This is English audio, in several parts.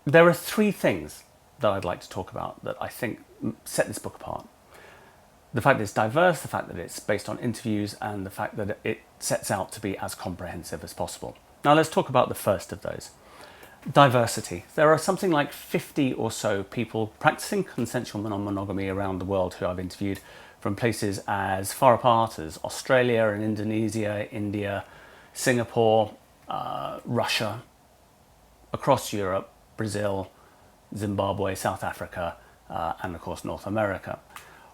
There are three things that I'd like to talk about that I think set this book apart. The fact that it's diverse, the fact that it's based on interviews, and the fact that it sets out to be as comprehensive as possible. Now let's talk about the first of those. Diversity. There are something like 50 or so people practicing consensual non-monogamy around the world who I've interviewed, from places as far apart as Australia and Indonesia, India, Singapore, Russia, across Europe, Brazil, Zimbabwe, South Africa, and of course North America.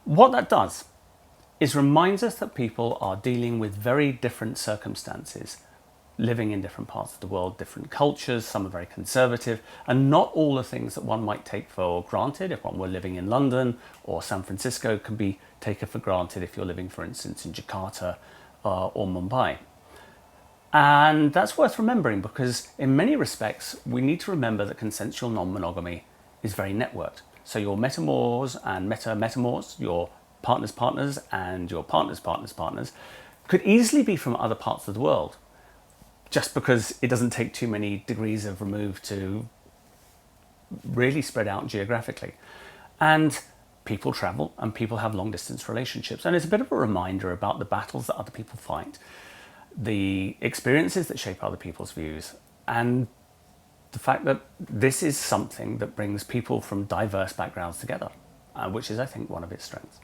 What that does is reminds us that people are dealing with very different circumstances, living in different parts of the world, different cultures, some are very conservative, and not all the things that one might take for granted if one were living in London or San Francisco can be taken for granted if you're living, for instance, in Jakarta or Mumbai. And that's worth remembering because in many respects, we need to remember that consensual non-monogamy is very networked. So your metamors and meta-metamors, your partner's partners and your partner's partner's partners, could easily be from other parts of the world, just because it doesn't take too many degrees of remove to really spread out geographically. And people travel and people have long distance relationships. And it's a bit of a reminder about the battles that other people fight, the experiences that shape other people's views, and the fact that this is something that brings people from diverse backgrounds together, which is, I think, one of its strengths.